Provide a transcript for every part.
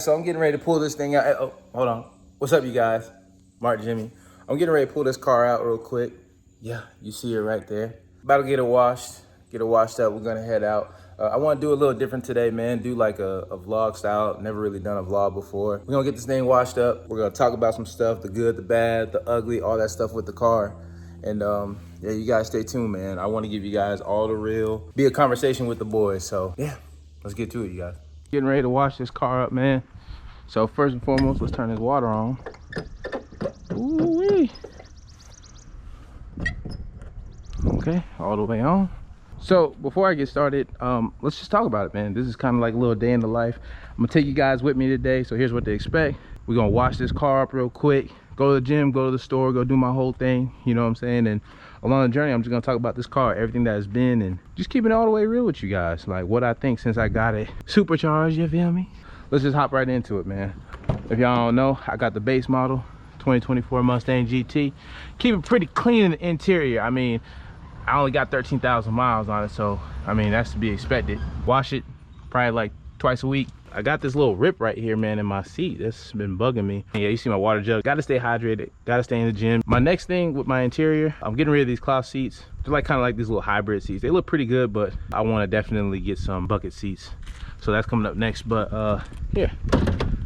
So I'm getting ready to pull this thing out. Oh, hold on. What's up, you guys? Mark Jimmy. I'm getting ready to pull this car out real quick. Yeah, you see it right there. About to get it washed up. We're gonna head out. I want to do a little different today, man. Do like a vlog style. Never really done a vlog before. We're gonna get this thing washed up. We're gonna talk about some stuff, the good, the bad, the ugly, all that stuff with the car. And yeah, you guys stay tuned, man. I want to give you guys all the real, be a conversation with the boys. So yeah, let's get to it, you guys. Getting ready to wash this car up, man. So first and foremost, let's turn this water on. Ooh-wee. Okay, all the way on. So before I get started, let's just talk about it, man. This is kind of like a little day in the life. I'm gonna take you guys with me today. So here's what to expect. We're gonna wash this car up real quick, go to the gym, go to the store, go do my whole thing, you know what I'm saying? And along the journey, I'm just gonna talk about this car, everything that it's been, and just keeping it all the way real with you guys, like what I think since I got it supercharged, you feel me? Let's just hop right into it, man. If y'all don't know, I got the base model 2024 Mustang GT. Keep it pretty clean in the interior. I mean, I only got 13,000 miles on it, so I mean, that's to be expected. Wash it probably like twice a week. I got this little rip right here, man, in my seat. That's been bugging me. Yeah, you see my water jug. Gotta stay hydrated, gotta stay in the gym. My next thing with my interior, I'm getting rid of these cloth seats. They're like kind of like these little hybrid seats. They look pretty good, but I want to definitely get some bucket seats. So that's coming up next. But here,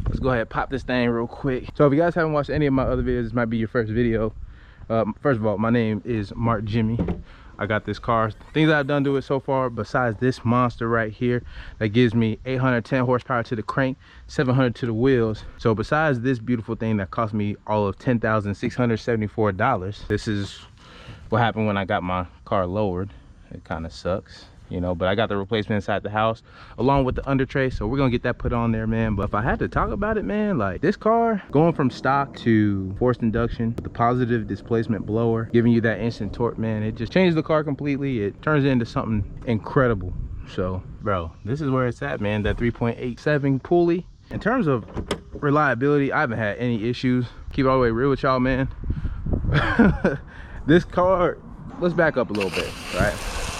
let's go ahead and pop this thing real quick. So if you guys haven't watched any of my other videos, this might be your first video. First of all, my name is Mark Jimmy. I got this car. Things I've done to it so far, besides this monster right here that gives me 810 horsepower to the crank, 700 to the wheels. So besides this beautiful thing that cost me all of $10,674, this is what happened when I got my car lowered. It kind of sucks, you know, but I got the replacement inside the house along with the under tray, so we're gonna get that put on there, man. But if I had to talk about it, man, like this car going from stock to forced induction, the positive displacement blower giving you that instant torque, man, it just changed the car completely. It turns it into something incredible. So bro, this is where it's at, man. That 3.87 pulley. In terms of reliability, I haven't had any issues. Keep it all the way real with y'all, man. This car, let's back up a little bit, right?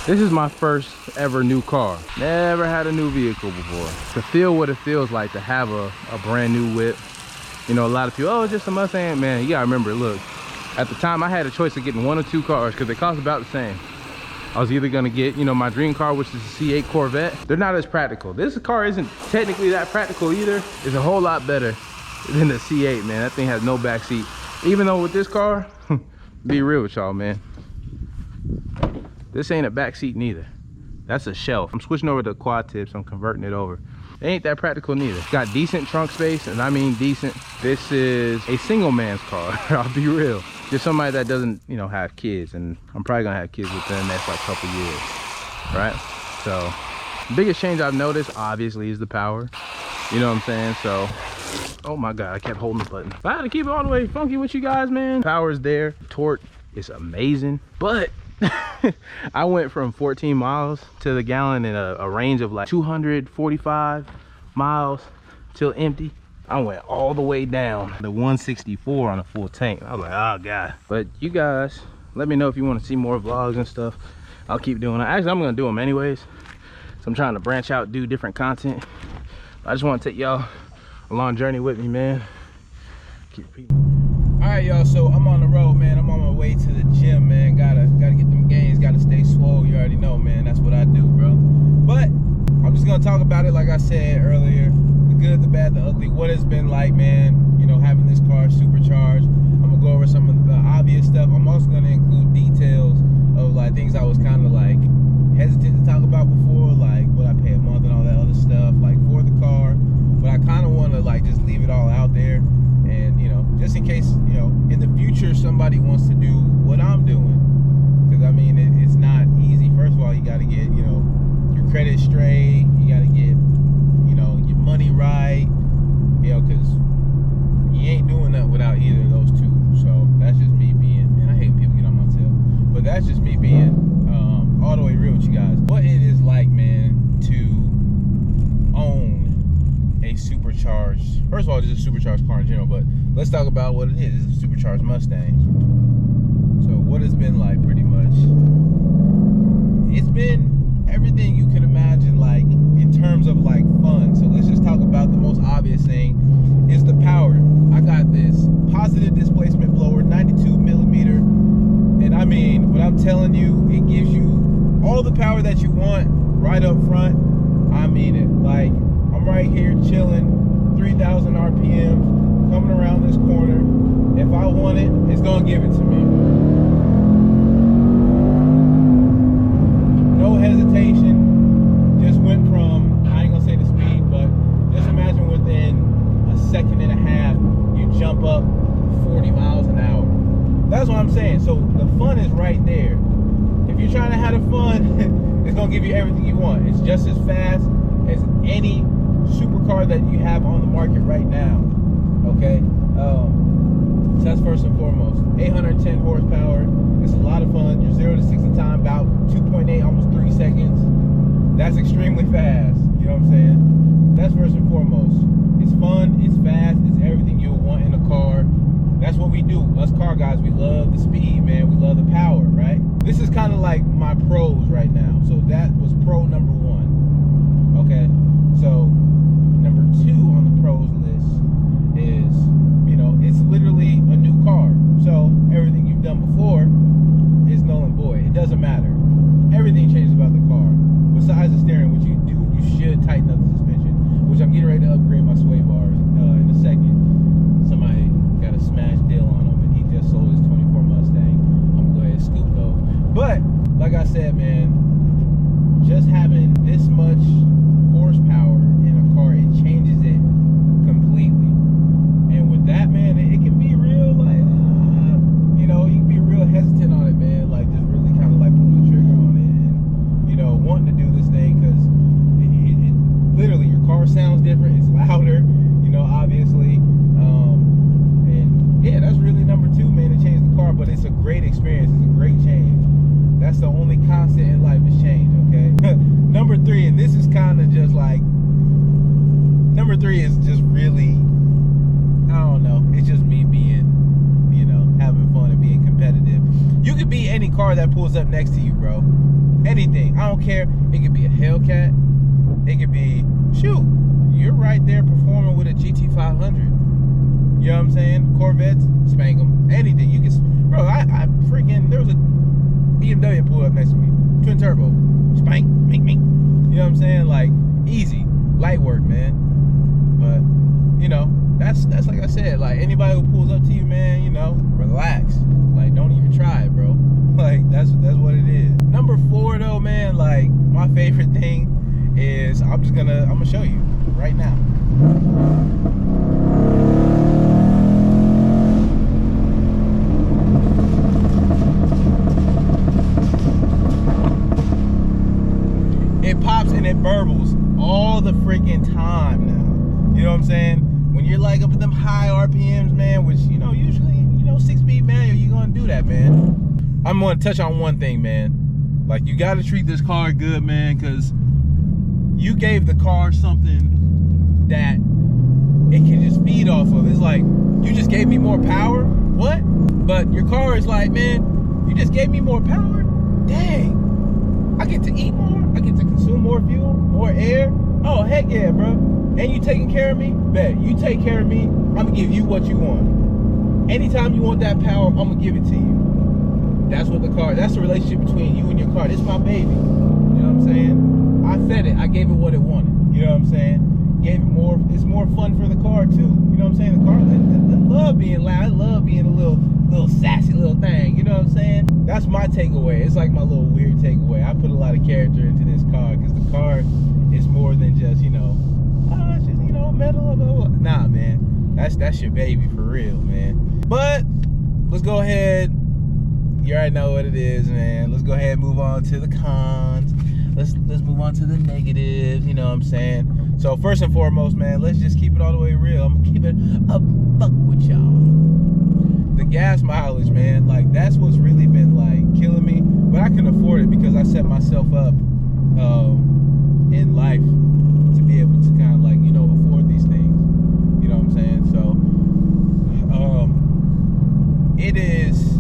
This is my first ever new car. Never had a new vehicle before. To feel what it feels like to have a brand new whip. You know, a lot of people, oh, it's just a Mustang. Man, you gotta remember, look, at the time I had a choice of getting one or two cars because they cost about the same. I was either gonna get, you know, my dream car, which is a C8 Corvette. They're not as practical. This car isn't technically that practical either. It's a whole lot better than the C8, man. That thing has no back seat. Even though with this car, be real with y'all, man, this ain't a back seat neither. That's a shelf. I'm switching over to quad tips. I'm converting it over. It ain't that practical neither. Got decent trunk space, and I mean decent. This is a single man's car. I'll be real. Just somebody that doesn't, you know, have kids, and I'm probably gonna have kids within the next like couple years, right? So, biggest change I've noticed, obviously, is the power. You know what I'm saying? So, oh my God, I kept holding the button. If I had to keep it all the way funky with you guys, man, power's there. Torque is amazing, but I went from 14 miles to the gallon in a range of like 245 miles till empty. I went all the way down to 164 on a full tank. I was like, oh God. But you guys, let me know if you want to see more vlogs and stuff. I'll keep doing it. Actually, I'm gonna do them anyways. So I'm trying to branch out, do different content. I just want to take y'all a long journey with me, man. Keep repeating. All right, y'all, so I'm on the road, man. I'm on my way to the gym, man. Gotta get them gains, gotta stay swole. You already know, man. That's what I do, bro. But I'm just gonna talk about it like I said earlier. The good, the bad, the ugly, what it's been like, man, you know, having this car supercharged. I'm gonna go over some of the obvious stuff. I'm also gonna include details of like things I was kind of like hesitant to talk about before, like what I pay a month and all that other stuff, like for the car. But I kind of want to like just leave it all out there. And, you know, just in case, you know, in the future somebody wants to do what I'm doing. Because, I mean, it's not easy. First of all, you got to get, you know, your credit straight. You got to get, you know, your money right. You know, because you ain't doing that without either of those two. So that's just me being, man, I hate when people get on my tail. But that's just me being all the way real with you guys. What it is like, man, to own a supercharged, first of all, just a supercharged car in general, but let's talk about what it is. It's a supercharged Mustang. So what it's been like, pretty much, it's been everything you can imagine, like in terms of like fun. So let's just talk about the most obvious thing is the power. I got this positive displacement blower, 92 millimeter, and I mean, when I'm telling you, it gives you all the power that you want right up front. I mean it. Like, I'm right here chilling, 3,000 RPMs, coming around this corner. If I want it, it's gonna give it to me. No hesitation. Just went from, I ain't gonna say the speed, but just imagine within a second and a half, you jump up 40 miles an hour. That's what I'm saying. So the fun is right there. If you're trying to have the fun, it's gonna give you everything you want. It's just as fast as any supercar that you have on the market right now. Okay, so that's first and foremost. 810 horsepower. It's a lot of fun. Your 0 to 60 time about 2.8, almost 3 seconds. That's extremely fast. You know what I'm saying? That's first and foremost. It's fun. It's fast. It's everything you'll want in a car. That's what we do. Us car guys, we love the speed, man. We love the power, right? This is kind of like my pros right now. So that was pro number 1. Okay. So number 2 on the pros list is, you know, it's literally a new car. So everything you've done before is null and void. It doesn't matter. Everything changes about the car. Besides the steering, which you do, you should tighten up the suspension, which I'm getting ready to upgrade my sway bars in a second. Somebody got a smash deal on him, and he just sold his 24 Mustang. I'm gonna go ahead and scoop those. But like I said, man, just having this much horsepower in a car, it changes it completely. And with that, man, it can be real, like, you know, you can be real hesitant on it, man. Like, just really kind of like pull the trigger on it, and, you know, wanting to do this thing, because it literally, your car sounds different. It's louder, you know, obviously. And yeah, that's really number 2, man, to change the car. But it's a great experience. It's a great change. That's the only constant in life is change, okay? Number 3, and this is kind of just like, number 3 is just really, I don't know, it's just me being, you know, having fun and being competitive. You could be any car that pulls up next to you, bro. Anything. I don't care. It could be a Hellcat. It could be, shoot, you're right there performing with a GT 500. You know what I'm saying? Corvettes, spank them. Anything. You can, bro, I freaking, there was a BMW pulled up next to me. Twin turbo. Spank, mink, mink. You know what I'm saying? Like, easy. Light work, man. But, you know, that's like I said, like, anybody who pulls up to you, man, you know, relax. Like, don't even try it, bro. Like, that's what it is. Number 4, though, man, like, my favorite thing is, I'm gonna show you right now. It pops and it burbles all the freaking time now. You know what I'm saying? When you're like up at them high RPMs, man, which, you know, usually, you know, 6-speed manual, you're gonna do that, man. I'm gonna touch on one thing, man. Like, you gotta treat this car good, man, because you gave the car something that it can just feed off of. It's like, you just gave me more power? What? But your car is like, man, you just gave me more power? Dang. I get to eat more, I get to consume more fuel, more air. Oh, heck yeah, bro. And you taking care of me? Bet. You take care of me, I'm gonna give you what you want. Anytime you want that power, I'm gonna give it to you. That's what the car, that's the relationship between you and your car. This is my baby. You know what I'm saying? I fed it, I gave it what it wanted. You know what I'm saying? Gave it more, it's more fun for the car too. You know what I'm saying? The car, I love being loud, I love being a little sassy little thing. You know what I'm saying? That's my takeaway. It's like my little weird takeaway. I put a lot of character into this car, because the car is more than just, you know, oh, it's just, you know, metal. Nah, man, that's your baby for real, man. But let's go ahead. You already know what it is, man. Let's go ahead and move on to the cons. Let's move on to the negatives. You know what I'm saying? So first and foremost, man, let's just keep it all the way real. I'm gonna keep it a buck with y'all. The gas mileage, man, like, that's what's really been like killing me. But I can afford it because I set myself up in life to be able to kind of, like, you know, afford these things. You know what I'm saying? So it is,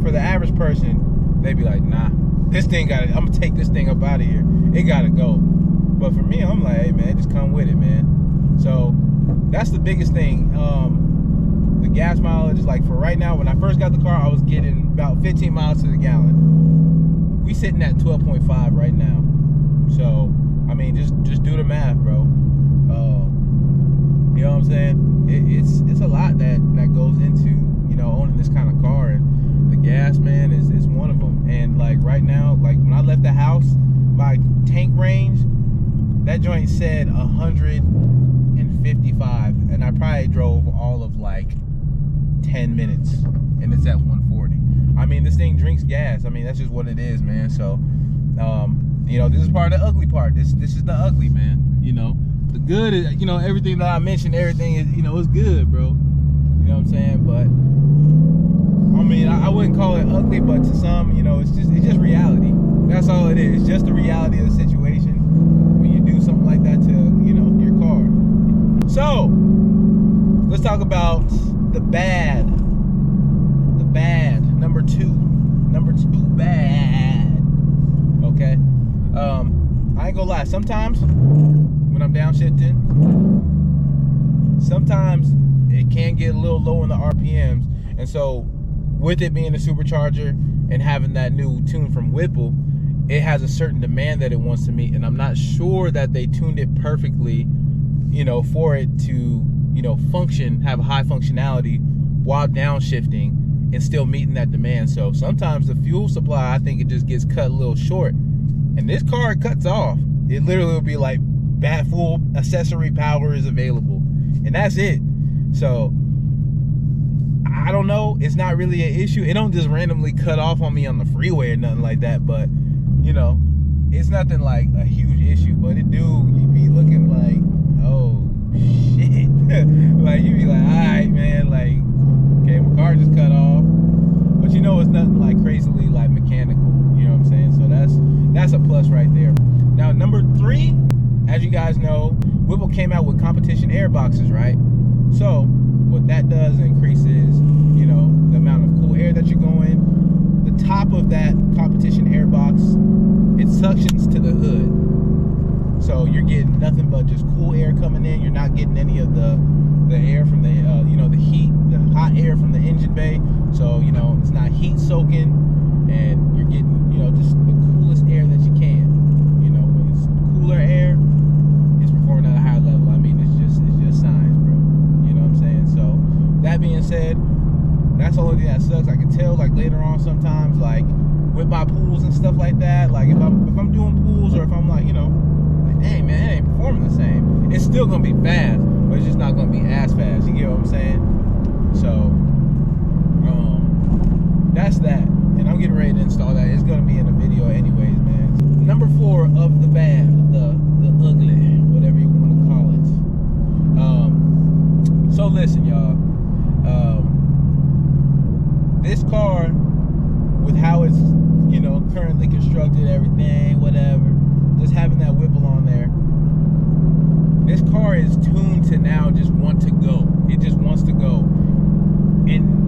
for the average person, they'd be like, nah, this thing got it. I'm gonna take this thing up out of here. It gotta go. But for me, I'm like, hey man, just come with it, man. So that's the biggest thing. The gas mileage is like, for right now, when I first got the car, I was getting about 15 miles to the gallon. We sitting at 12.5 right now. So I mean, just do the math, bro. You know what I'm saying? It's a lot that goes into, you know, owning this kind of car, and the gas, man, is one of them. And like right now, like when I left the house, my tank range, that joint said 155, and I probably drove all of like 10 minutes, and it's at 140. I mean, this thing drinks gas. I mean, that's just what it is, man. So you know, this is part of the ugly part. This is the ugly, man. You know, the good is, you know, everything that I mentioned, everything is, you know, it's good, bro. You know what I'm saying? But I mean, I wouldn't call it ugly, but to some, you know, it's just reality. That's all it is. It's just the reality of the situation when you do something like that to, you know, your car. So let's talk about the bad. The bad. Number two bad. Okay. I ain't gonna lie. Sometimes when I'm downshifting, sometimes it can get a little low in the RPMs, and so with it being a supercharger and having that new tune from Whipple, it has a certain demand that it wants to meet, and I'm not sure that they tuned it perfectly, you know, for it to, you know, function, have a high functionality while downshifting and still meeting that demand. So sometimes the fuel supply, I think it just gets cut a little short, and this car cuts off. It literally will be like, full accessory power is available, and that's it. So I don't know, it's not really an issue. It don't just randomly cut off on me on the freeway or nothing like that, but you know, it's nothing like a huge issue. But it do, you be looking like, oh shit. Like you be like, all right, man, like, okay, my car just cut off, but you know, it's nothing like crazily like mechanical. You know what I'm saying? So that's a plus right there. Now number 3, as you guys know, Whipple came out with competition air boxes, right? So what that does increases, you know, the amount of cool air that you're going. The top of that competition air box, it suctions to the hood. So you're getting nothing but just cool air coming in. You're not getting any of the air from the, you know, the heat, the hot air from the engine bay. So, you know, it's not heat soaking, and you're getting, you know, just the coolest air that you can. You know, when it's cooler air, it's performing at a higher level. I mean, it's just science, bro. You know what I'm saying? So that being said, that's the only thing that sucks. I can tell, like, later on sometimes, like with my pools and stuff like that, like if I'm doing pools, or if I'm like, you know, like, dang man, it ain't performing the same. It's still gonna be fast, but it's just not gonna be as fast. You get what I'm saying? So that's that, and I'm getting ready to install that. It's gonna be in the video anyways, man. Number 4 of the bad, the ugly, whatever you want to call it. So listen, y'all. This car, with how it's, you know, currently constructed, everything, whatever, just having that Whipple on there, this car is tuned to now just want to go. It just wants to go. And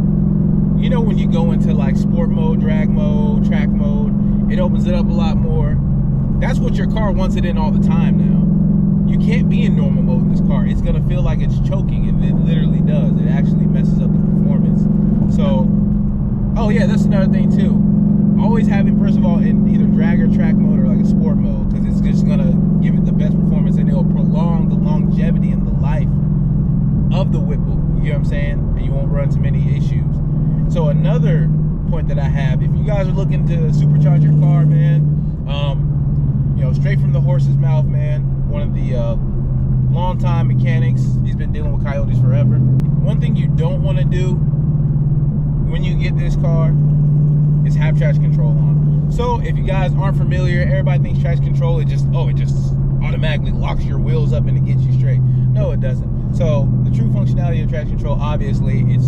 you know, when you go into like sport mode, drag mode, track mode, it opens it up a lot more. That's what your car wants it in all the time now. You can't be in normal mode in this car. It's gonna feel like it's choking, and it literally does. It actually messes up the performance. So, oh yeah, that's another thing too. Always have it, first of all, in either drag or track mode, or like a sport mode, because it's just gonna give it the best performance, and it'll prolong the longevity and the life of the Whipple. You know what I'm saying? And you won't run into many issues. So another point that I have, if you guys are looking to supercharge your car, man, you know, straight from the horse's mouth, man, one of the longtime mechanics, he's been dealing with Coyotes forever. One thing you don't want to do when you get this car is have traction control on. So if you guys aren't familiar, everybody thinks traction control, it just automatically locks your wheels up and it gets you straight. No, it doesn't. So the true functionality of traction control, obviously, it's,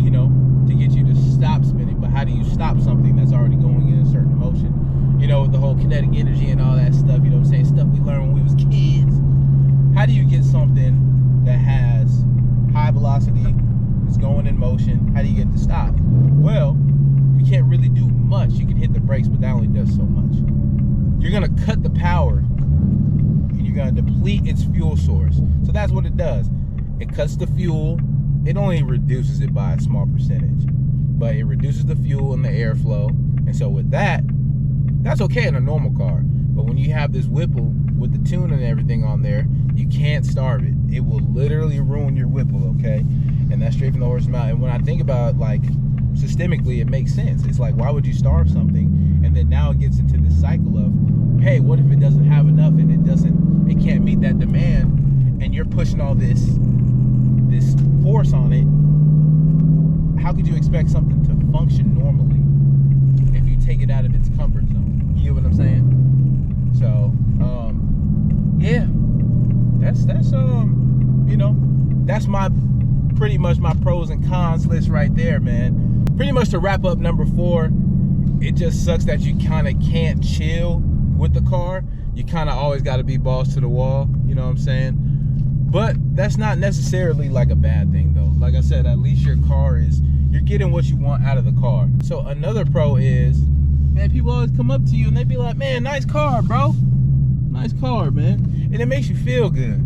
you know, to get you to stop spinning. But how do you stop something that's already going in a certain motion? You know, with the whole kinetic energy and all that stuff, you know what I'm saying? Stuff we learned when we was kids. How do you get something that has high velocity, is going in motion, how do you get it to stop? Well, you can't really do much. You can hit the brakes, but that only does so much. You're gonna cut the power and you're gonna deplete its fuel source. So that's what it does. It cuts the fuel. It only reduces it by a small percentage, but it reduces the fuel and the airflow. And so with that, that's okay in a normal car. But when you have this Whipple with the tune and everything on there, you can't starve it. It will literally ruin your Whipple, okay? And that's straight from the horse's mouth. And when I think about it, like, systemically, it makes sense. It's like, why would you starve something? And then now it gets into this cycle of, hey, what if it doesn't have enough and it can't meet that demand, and you're pushing all this force on it? How could you expect something to function normally if you take it out of its comfort zone? You know what I'm saying? So, yeah, that's you know, that's pretty much my pros and cons list right there, man. Pretty much to wrap up number 4, it just sucks that you kind of can't chill with the car. You kind of always got to be balls to the wall, you know what I'm saying? But that's not necessarily like a bad thing though. Like I said, at least your car you're getting what you want out of the car. So another pro is, man, people always come up to you and they be like, man, nice car, bro. Nice car, man. And it makes you feel good.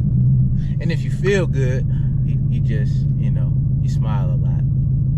And if you feel good, you just, you know, you smile a lot.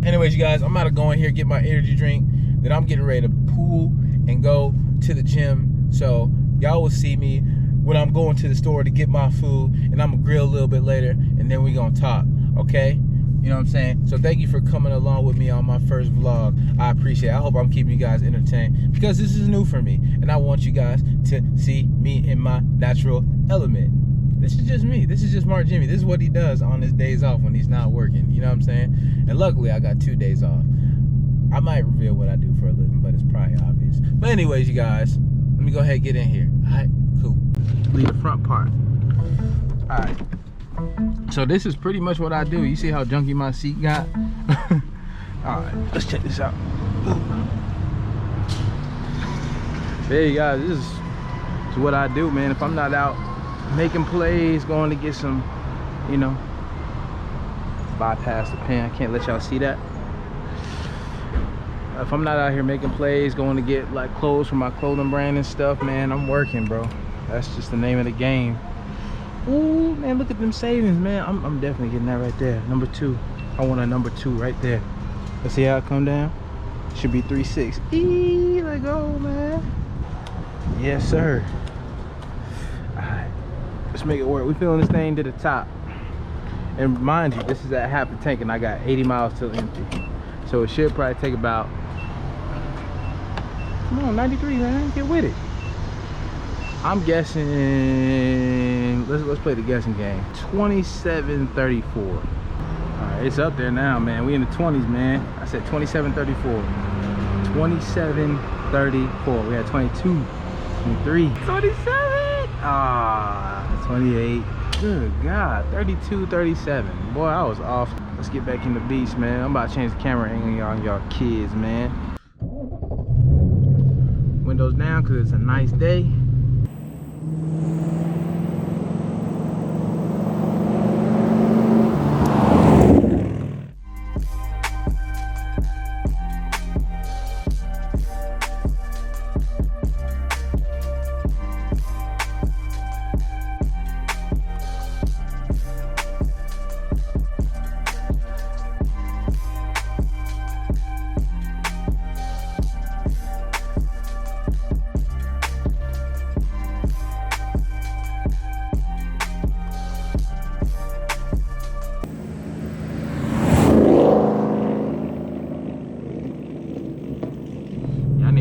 Anyways, you guys, I'm about to go in here, get my energy drink. Then I'm getting ready to pool and go to the gym. So y'all will see me when I'm going to the store to get my food, and I'm gonna grill a little bit later, and then we gonna talk, okay? You know what I'm saying? So thank you for coming along with me on my first vlog. I appreciate it. I hope I'm keeping you guys entertained, because this is new for me, and I want you guys to see me in my natural element. This is just me. This is just Mark Jimmy. This is what he does on his days off when he's not working. You know what I'm saying? And luckily, I got 2 days off. I might reveal what I do for a living, but it's probably obvious. But anyways, you guys, let me go ahead and get in here. All right, cool. Leave the front part. All right. So this is pretty much what I do. You see how junky my seat got? All right, let's check this out. Hey guys, this is what I do, man. If I'm not out making plays, going to get some, you know, bypass the pen. I can't let y'all see that. If I'm not out here making plays, going to get like clothes for my clothing brand and stuff, man, I'm working, bro. That's just the name of the game. Ooh, man, look at them savings, man. I'm definitely getting that right there. Number 2. I want a number 2 right there. Let's see how it come down. Should be 3.6. Eee, let go, man. Yes, sir. All right, let's make it work. We filling this thing to the top. And mind you, this is at half the tank, and I got 80 miles till empty. So it should probably take about, come on, 93, man, get with it. I'm guessing, let's play the guessing game. 27.34. All right, it's up there now, man. We in the 20s, man. I said 27.34. 27.34. We had 22, 23, 27. Ah, 28. Good God, 32, 37. Boy, I was off. Let's get back in the beast, man. I'm about to change the camera angle on y'all kids, man. Windows down because it's a nice day.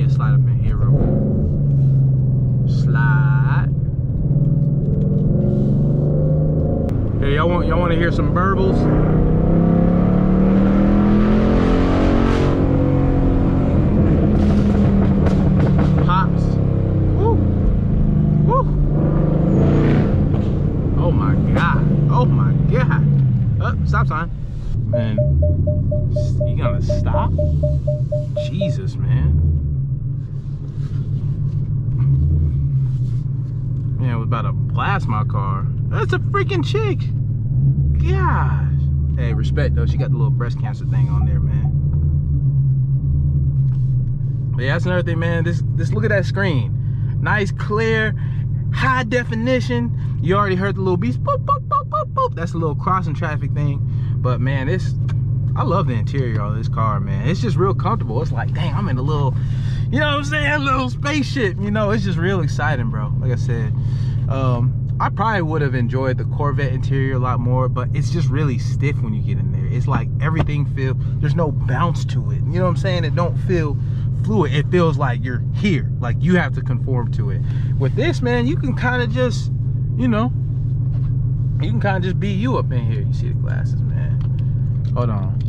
Slide up in here real quick. Slide. Hey, y'all want to hear some burbles? Pops. Woo. Woo. Oh my God. Oh my God. Oh, stop sign. Man, you gonna stop? Jesus, man. Man, I was about to blast my car. That's a freaking chick. Gosh. Hey, respect though. She got the little breast cancer thing on there, man. But yeah, that's another thing, man. This look at that screen. Nice, clear, high definition. You already heard the little beeps. Boop, boop, boop, boop, boop. That's a little crossing traffic thing. But man, I love the interior of this car, man. It's just real comfortable. It's like, dang, I'm in a little, you know what I'm saying, a little spaceship. You know, it's just real exciting, bro. Like I said, I probably would have enjoyed the Corvette interior a lot more, but it's just really stiff when you get in there. It's like everything there's no bounce to it. You know what I'm saying? It don't feel fluid. It feels like you're here, like you have to conform to it. With this, man, you can kind of just, you know, you can kind of just be you up in here. You see the glasses, man. Hold on.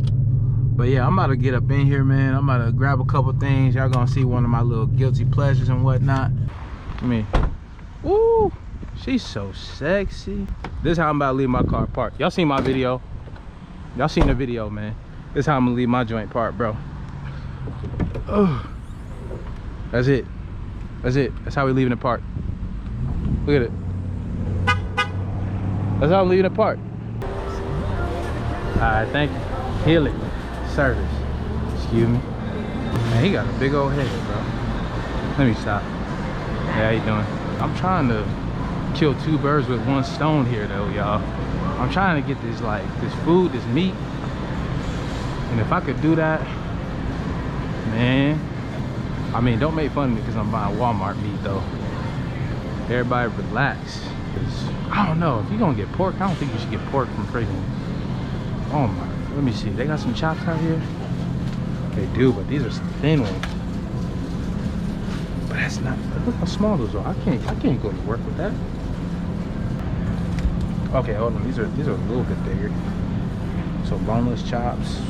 But yeah, I'm about to get up in here, man. I'm about to grab a couple things. Y'all gonna see one of my little guilty pleasures and whatnot. I mean, ooh, she's so sexy. This is how I'm about to leave my car parked. Y'all seen my video? Y'all seen the video, man. This is how I'm gonna leave my joint parked, bro. Oh, that's it. That's it. That's how we leaving it parked. Look at it. That's how I'm leaving it parked. All right, thank you. Heal it. Service. Excuse me. Man, he got a big old head, bro. Let me stop. Hey, how you doing? I'm trying to kill two birds with one stone here, though, y'all. I'm trying to get this, like, this food, this meat. And if I could do that, man. I mean, don't make fun of me because I'm buying Walmart meat, though. Everybody relax. I don't know. If you're going to get pork, I don't think you should get pork from freaking... Oh, my. Let me see. They got some chops out here? They do, but these are some thin ones. But that's not... Look how small those are. I can't go to work with that. Okay, hold on. These are a little bit bigger. So boneless chops.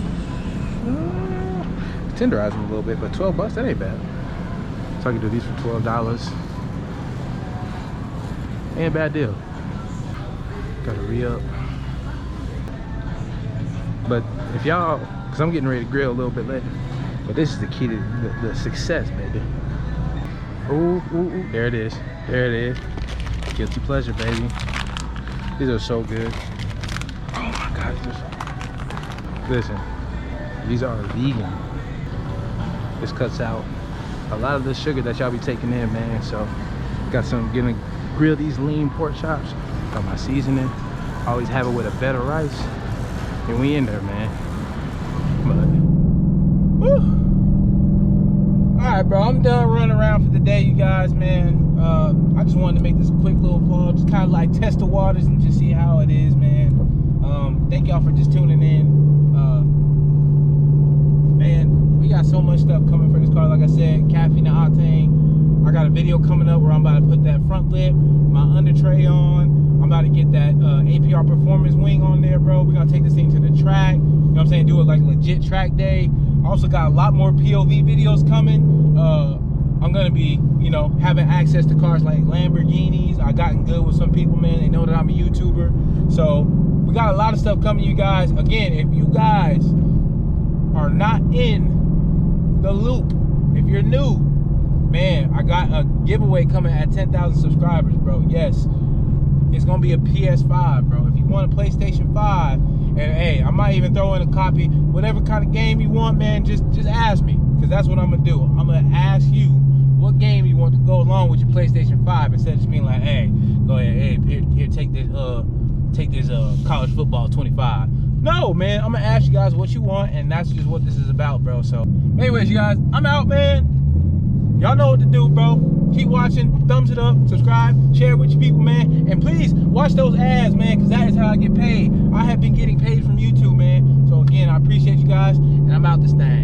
Tenderize them a little bit, but 12 bucks, that ain't bad. So I can do these for $12. Ain't a bad deal. Gotta re-up. But if y'all, because I'm getting ready to grill a little bit later, but this is the key to the success, baby. Ooh, ooh, ooh. There it is. There it is. Guilty pleasure, baby. These are so good. Oh my God. Listen, these are vegan. This cuts out a lot of the sugar that y'all be taking in, man. So got some, gonna grill these lean pork chops. Got my seasoning. Always have it with a bed of rice. And we in there, man. But, whew. All right, bro, I'm done running around for the day, you guys, man. I just wanted to make this a quick little vlog, just kind of like test the waters and just see how it is, man. Thank y'all for just tuning in. Man, we got so much stuff coming for this car. Like I said, caffeine and octane. I got a video coming up where I'm about to put that front lip, my under tray on. I'm about to get that APR performance wing on there, bro. We're gonna take this thing to the track. You know what I'm saying? Do it like a legit track day. I also got a lot more POV videos coming. I'm gonna be, you know, having access to cars like Lamborghinis. I gotten good with some people, man. They know that I'm a YouTuber. So we got a lot of stuff coming, you guys. Again, if you guys are not in the loop, if you're new, man, I got a giveaway coming at 10,000 subscribers, bro. Yes. It's gonna be a PS5, bro. If you want a PlayStation 5, and hey, I might even throw in a copy, whatever kind of game you want, man, just ask me, because that's what I'm gonna do. I'm gonna ask you what game you want to go along with your PlayStation 5, instead of just being like, hey, go ahead, hey, here, take this college football 25. No, man, I'm gonna ask you guys what you want, and that's just what this is about, bro. So anyways, you guys, I'm out, man. Y'all know what to do, bro. Keep watching, thumbs it up, subscribe, share it with your people, man. And please watch those ads, man, because that is how I get paid. I have been getting paid from YouTube, man. So again, I appreciate you guys, and I'm out this thing.